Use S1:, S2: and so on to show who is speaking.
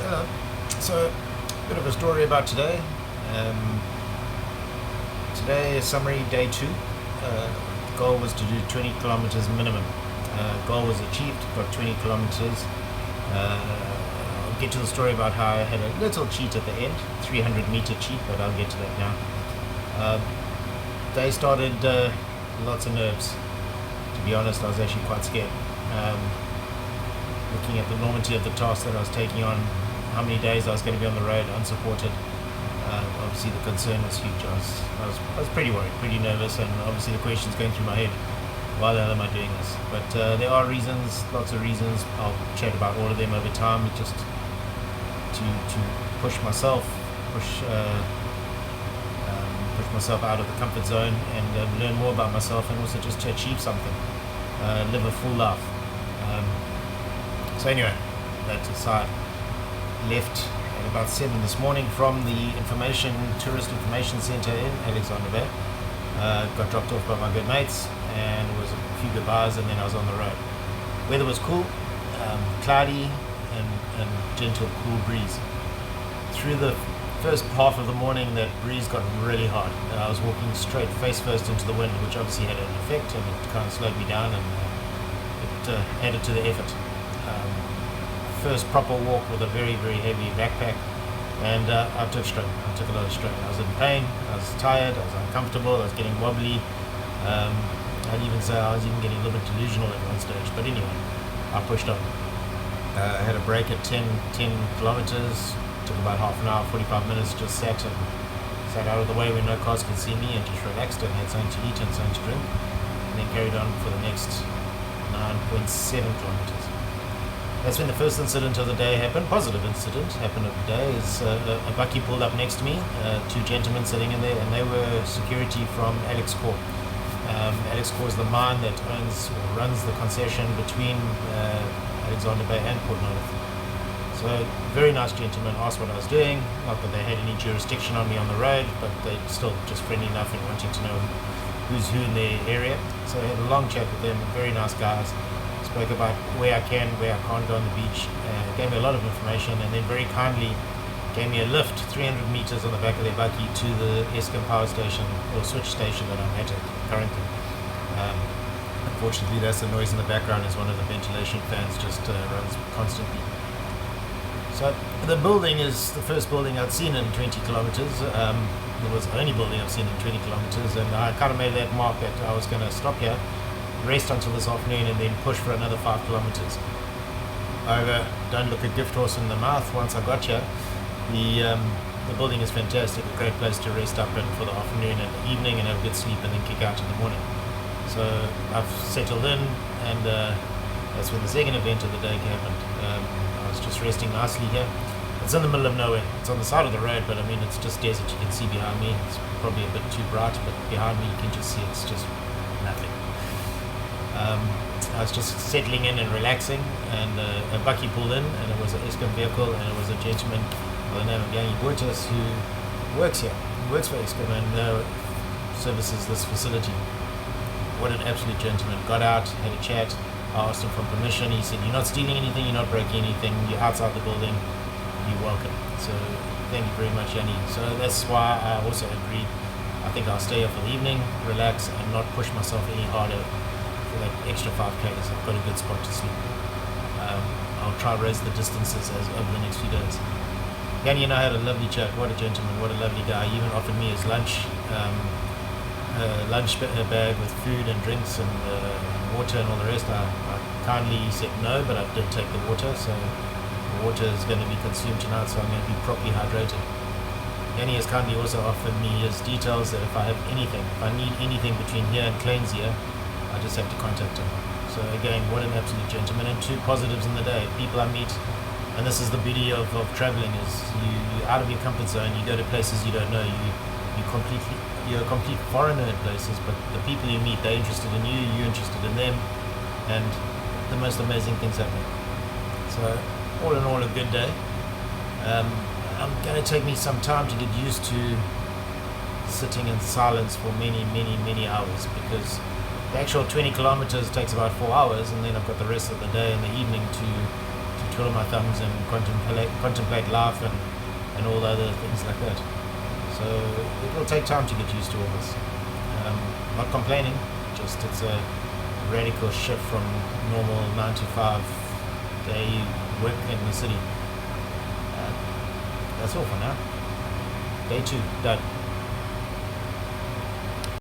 S1: Hello. So, a bit of a story about today. Um, Today is summary day 2. Goal was to do 20 kilometers minimum. Goal was achieved, got 20 kilometers. I'll get to the story about how I had a little cheat at the end, 300-meter cheat, but I'll get to that now. Day started lots of nerves. To be honest, I was actually quite scared. Looking at the enormity of the task that I was taking on, how many days I was going to be on the road unsupported. Obviously the concern was huge. I was pretty worried, pretty nervous, and obviously the questions going through my head, why the hell am I doing this? But there are reasons, lots of reasons. I'll chat about all of them over time, just to push myself, push myself out of the comfort zone and learn more about myself, and also just to achieve something, live a full life. So anyway, that aside, left at about 7 this morning from the tourist information centre in Alexander Bay. Got dropped off by my good mates, and it was a few goodbyes, and then I was on the road. Weather was cool, cloudy, and gentle, cool breeze. Through the first half of the morning, that breeze got really hard. I was walking straight face first into the wind, which obviously had an effect, and it kind of slowed me down, and it added to the effort. First proper walk with a very, very heavy backpack, and I took strain. I took a lot of strain. I was in pain, I was tired, I was uncomfortable, I was getting wobbly. I'd even say I was even getting a little bit delusional at one stage, but anyway, I pushed on. I had a break at 10 kilometers, took about half an hour, 45 minutes, just sat out of the way where no cars could see me, and just relaxed and had something to eat and something to drink, and then carried on for the next 9.7 kilometers. That's when the first incident of the day happened. Positive incident happened of the day is a bucky pulled up next to me, two gentlemen sitting in there, and they were security from Alex Core. Alex Core is the mine that owns or runs the concession between Alexander Bay and Port Nolloth. So very nice gentlemen, asked what I was doing. Not that they had any jurisdiction on me on the road, but they still just friendly enough and wanting to know who's who in their area. So I had a long chat with them, very nice guys. Spoke about where I can, where I can't go on the beach, gave me a lot of information, and then very kindly gave me a lift 300 meters on the back of their bucky to the Eskom power station or switch station that I'm at currently. Unfortunately, that's the noise in the background, as one of the ventilation fans just runs constantly. So the building is the first building I'd seen in 20 kilometers. It was the only building I've seen in 20 kilometers, and I kind of made that mark that I was going to stop here, rest until this afternoon, and then push for another 5 kilometers. However, don't look a gift horse in the mouth. Once I got here, the building is fantastic, a great place to rest up in for the afternoon and the evening, and have a good sleep, and then kick out in the morning. So I've settled in, and that's when the second event of the day happened. I was just resting nicely here. It's in the middle of nowhere. It's on the side of the road, but I mean, it's just desert. You can see behind me. It's probably a bit too bright, but behind me you can just see it's just nothing. I was just settling in and relaxing, and a bucky pulled in, and it was an Eskom vehicle, and it was a gentleman by the name of Yanni Boitas who works here, works for Eskom, and services this facility. What an absolute gentleman. Got out, had a chat. I asked him for permission. He said, "You're not stealing anything, you're not breaking anything, you're outside the building, you're welcome." So thank you very much, Yanni. So that's why I also agreed. I think I'll stay here for the evening, relax, and not push myself any harder for that extra 5Ks. I've got a good spot to sleep. I'll try to raise the distances over the next few days. Yanni and I had a lovely chat. What a gentleman, what a lovely guy. He even offered me his lunch bag with food and drinks and water and all the rest. I kindly said no, but I did take the water, so the water is going to be consumed tonight, so I'm going to be properly hydrated. Yanni has kindly also offered me his details, that if I have anything, if I need anything between here and Kleinsier, I just have to contact him. So again, what an absolute gentleman, and 2 positives in the day. People I meet, and this is the beauty of traveling, is you're out of your comfort zone, you go to places you don't know, you're a complete foreigner in places, but the people you meet, they're interested in you, you're interested in them, and the most amazing things happen. So all in all, a good day. I'm going to take me some time to get used to sitting in silence for many, many, many hours, because the actual 20 kilometers takes about 4 hours, and then I've got the rest of the day and the evening to twiddle my thumbs and contemplate life and all the other things like that. So it will take time to get used to all this. Not complaining, just it's a radical shift from normal 9 to 5 day work in the city. That's all for now. Day 2, done.